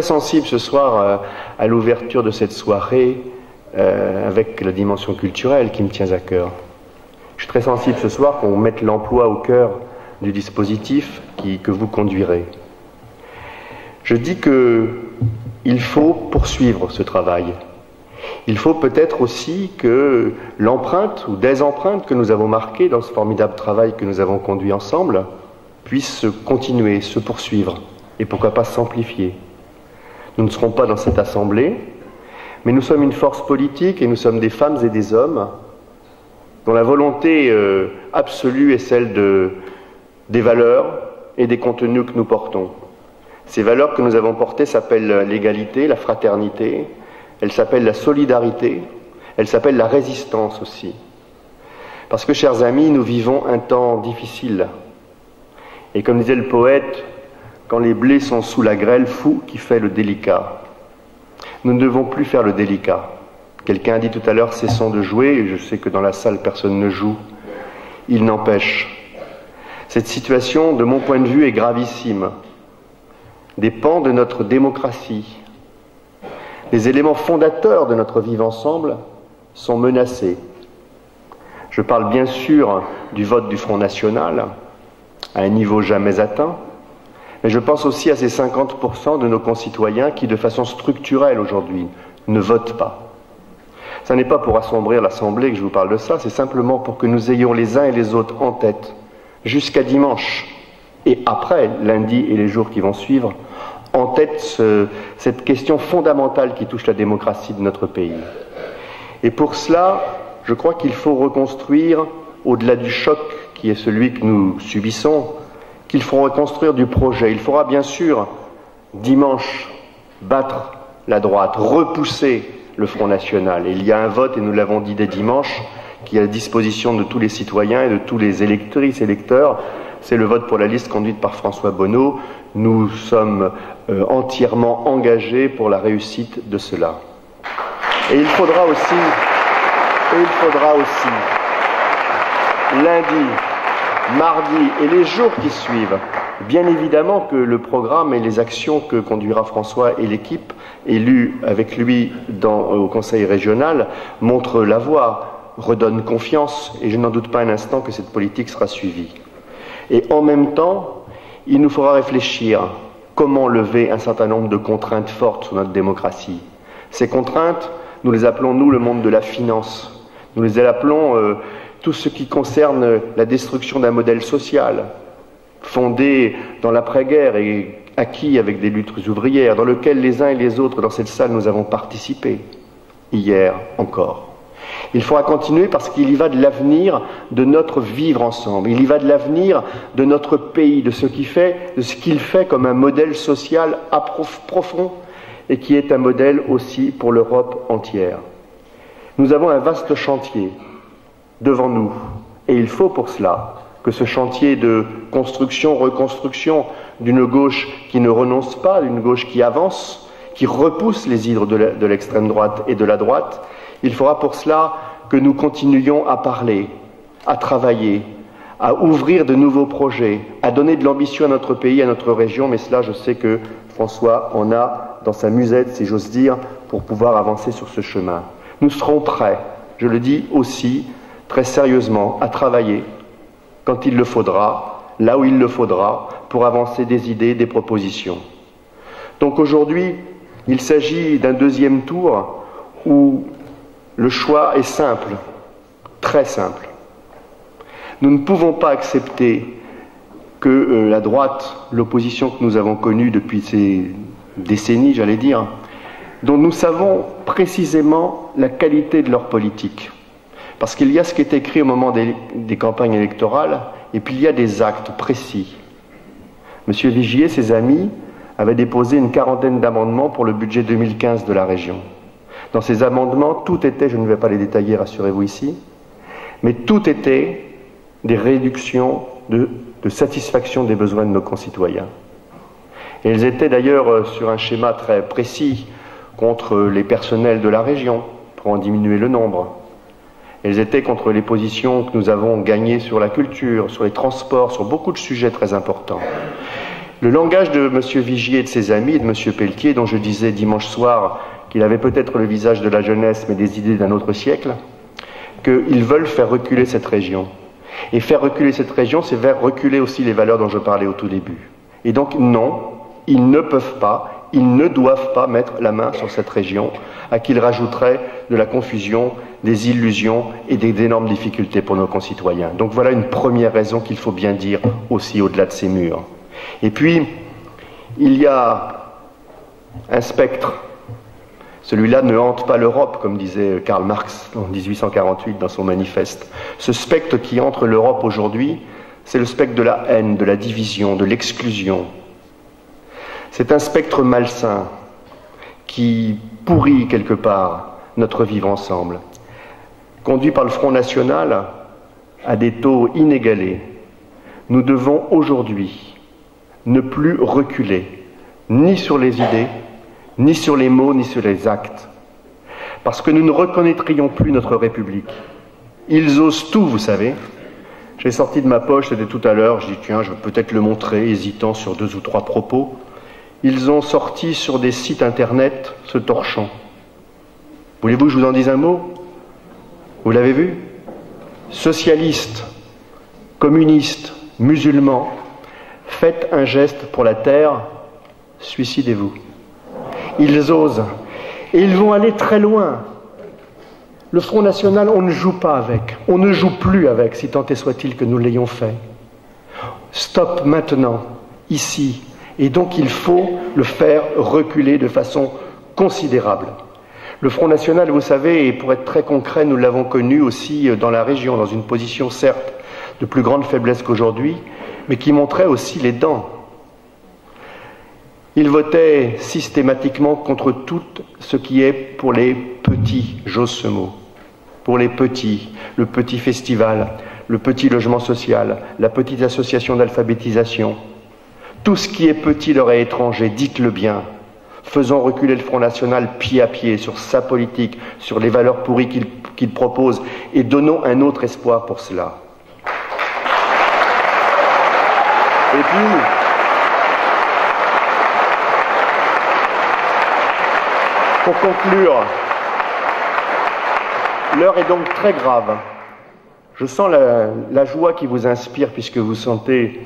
sensible ce soir à l'ouverture de cette soirée avec la dimension culturelle qui me tient à cœur. Je suis très sensible ce soir qu'on mette l'emploi au cœur du dispositif que vous conduirez. Je dis qu'il faut poursuivre ce travail. Il faut peut-être aussi que l'empreinte ou des empreintes que nous avons marquées dans ce formidable travail que nous avons conduit ensemble puissent continuer, se poursuivre et pourquoi pas s'amplifier. Nous ne serons pas dans cette assemblée, mais nous sommes une force politique et nous sommes des femmes et des hommes dont la volonté absolue est celle des valeurs et des contenus que nous portons. Ces valeurs que nous avons portées s'appellent l'égalité, la fraternité, elles s'appellent la solidarité, elles s'appellent la résistance aussi. Parce que, chers amis, nous vivons un temps difficile. Et comme disait le poète, quand les blés sont sous la grêle, fou qui fait le délicat. Nous ne devons plus faire le délicat. Quelqu'un a dit tout à l'heure, cessons de jouer, et je sais que dans la salle personne ne joue. Il n'empêche. Cette situation, de mon point de vue, est gravissime. Des pans de notre démocratie, les éléments fondateurs de notre vivre ensemble sont menacés. Je parle bien sûr du vote du Front National, à un niveau jamais atteint, mais je pense aussi à ces 50% de nos concitoyens qui, de façon structurelle aujourd'hui, ne votent pas. Ce n'est pas pour assombrir l'Assemblée que je vous parle de ça, c'est simplement pour que nous ayons les uns et les autres en tête, jusqu'à dimanche, et après, lundi et les jours qui vont suivre, en tête cette question fondamentale qui touche la démocratie de notre pays. Et pour cela, je crois qu'il faut reconstruire, au-delà du choc qui est celui que nous subissons, qu'il faut reconstruire du projet. Il faudra bien sûr, dimanche, battre la droite, repousser le Front National. Et il y a un vote, et nous l'avons dit dès dimanche, qui est à la disposition de tous les citoyens et de tous les électrices et électeurs. C'est le vote pour la liste conduite par François Bonneau. Nous sommes entièrement engagés pour la réussite de cela. Et il faudra aussi lundi, mardi et les jours qui suivent, bien évidemment que le programme et les actions que conduira François et l'équipe élue avec lui au Conseil régional montrent la voie, redonnent confiance, et je n'en doute pas un instant que cette politique sera suivie. Et en même temps, il nous faudra réfléchir comment lever un certain nombre de contraintes fortes sur notre démocratie. Ces contraintes, nous les appelons, nous, le monde de la finance. Nous les appelons tout ce qui concerne la destruction d'un modèle social, fondé dans l'après-guerre et acquis avec des luttes ouvrières, dans lequel les uns et les autres dans cette salle nous avons participé, hier encore. Il faudra continuer parce qu'il y va de l'avenir de notre vivre ensemble. Il y va de l'avenir de notre pays, de ce qu'il fait comme un modèle social profond et qui est un modèle aussi pour l'Europe entière. Nous avons un vaste chantier devant nous et il faut pour cela que ce chantier de construction, reconstruction d'une gauche qui ne renonce pas, d'une gauche qui avance, qui repousse les hydres de l'extrême droite et de la droite, il faudra pour cela que nous continuions à parler, à travailler, à ouvrir de nouveaux projets, à donner de l'ambition à notre pays, à notre région, mais cela, je sais que François en a dans sa musette, si j'ose dire, pour pouvoir avancer sur ce chemin. Nous serons prêts, je le dis aussi, très sérieusement, à travailler, quand il le faudra, là où il le faudra, pour avancer des idées, des propositions. Donc aujourd'hui, il s'agit d'un deuxième tour où le choix est simple, très simple. Nous ne pouvons pas accepter que la droite, l'opposition que nous avons connue depuis ces décennies, j'allais dire, dont nous savons précisément la qualité de leur politique. Parce qu'il y a ce qui est écrit au moment des campagnes électorales, et puis il y a des actes précis. M. Vigier, ses amis, avaient déposé une quarantaine d'amendements pour le budget 2015 de la région. Dans ces amendements, tout était, je ne vais pas les détailler, rassurez-vous ici, mais tout était des réductions de satisfaction des besoins de nos concitoyens. Et ils étaient d'ailleurs sur un schéma très précis contre les personnels de la région, pour en diminuer le nombre. Elles étaient contre les positions que nous avons gagnées sur la culture, sur les transports, sur beaucoup de sujets très importants. Le langage de M. Vigier et de ses amis, et de M. Pelletier, dont je disais dimanche soir qu'il avait peut-être le visage de la jeunesse, mais des idées d'un autre siècle, qu'ils veulent faire reculer cette région. Et faire reculer cette région, c'est faire reculer aussi les valeurs dont je parlais au tout début. Et donc, non, ils ne peuvent pas, ils ne doivent pas mettre la main sur cette région, à qui ils rajouteraient de la confusion, des illusions et d'énormes difficultés pour nos concitoyens. Donc voilà une première raison qu'il faut bien dire aussi au-delà de ces murs. Et puis, il y a un spectre. Celui-là ne hante pas l'Europe, comme disait Karl Marx en 1848 dans son manifeste. Ce spectre qui entre l'Europe aujourd'hui, c'est le spectre de la haine, de la division, de l'exclusion. C'est un spectre malsain qui pourrit quelque part notre vivre ensemble. Conduit par le Front National à des taux inégalés, nous devons aujourd'hui ne plus reculer, ni sur les idées, ni sur les mots, ni sur les actes. Parce que nous ne reconnaîtrions plus notre République. Ils osent tout, vous savez. J'ai sorti de ma poche, c'était tout à l'heure, je dis tiens, je vais peut-être le montrer, hésitant sur 2 ou 3 propos. Ils ont sorti sur des sites internet ce torchon. Voulez-vous que je vous en dise un mot? Vous l'avez vu? Socialistes, communistes, musulmans, faites un geste pour la terre, suicidez-vous. Ils osent. Et ils vont aller très loin. Le Front National, on ne joue pas avec. On ne joue plus avec, si tant est soit-il que nous l'ayons fait. Stop maintenant, ici. Et donc il faut le faire reculer de façon considérable. Le Front National, vous savez, et pour être très concret, nous l'avons connu aussi dans la région, dans une position certes de plus grande faiblesse qu'aujourd'hui, mais qui montrait aussi les dents. Il votait systématiquement contre tout ce qui est pour les petits, j'ose ce mot, pour les petits, le petit festival, le petit logement social, la petite association d'alphabétisation. Tout ce qui est petit leur est étranger, dites-le bien. Faisons reculer le Front National pied à pied sur sa politique, sur les valeurs pourries qu'il propose, et donnons un autre espoir pour cela. Et puis, pour conclure, l'heure est donc très grave. Je sens la joie qui vous inspire puisque vous sentez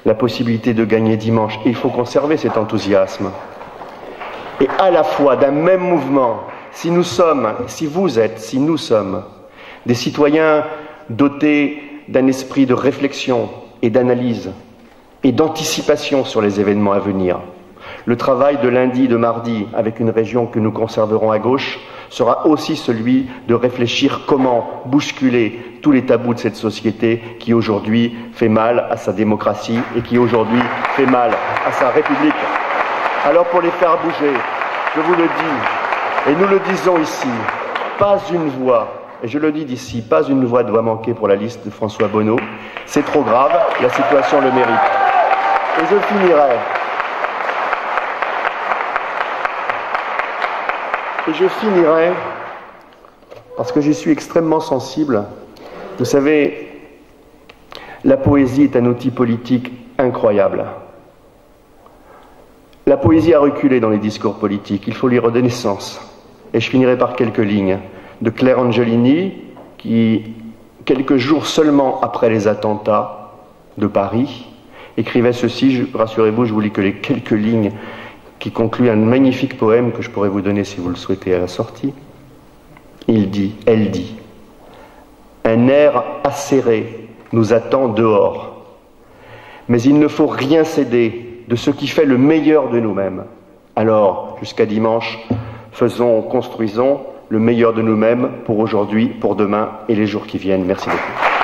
la possibilité de gagner dimanche. Et il faut conserver cet enthousiasme. Et à la fois, d'un même mouvement, si nous sommes des citoyens dotés d'un esprit de réflexion et d'analyse et d'anticipation sur les événements à venir, le travail de lundi, de mardi, avec une région que nous conserverons à gauche, sera aussi celui de réfléchir comment bousculer tous les tabous de cette société qui aujourd'hui fait mal à sa démocratie et qui aujourd'hui fait mal à sa République. Alors pour les faire bouger, je vous le dis, et nous le disons ici, pas une voix, et je le dis d'ici, pas une voix doit manquer pour la liste de François Bonneau. C'est trop grave, la situation le mérite. Et je finirai. Et je finirai, parce que j'y suis extrêmement sensible. Vous savez, la poésie est un outil politique incroyable. La poésie a reculé dans les discours politiques, il faut lui redonner sens. Et je finirai par quelques lignes de Claire Angelini, qui, quelques jours seulement après les attentats de Paris, écrivait ceci, rassurez-vous, je vous lis que les quelques lignes qui conclut un magnifique poème que je pourrais vous donner si vous le souhaitez à la sortie. Elle dit, un air acéré nous attend dehors, mais il ne faut rien céder de ce qui fait le meilleur de nous-mêmes. Alors, jusqu'à dimanche, construisons le meilleur de nous-mêmes pour aujourd'hui, pour demain et les jours qui viennent. Merci beaucoup.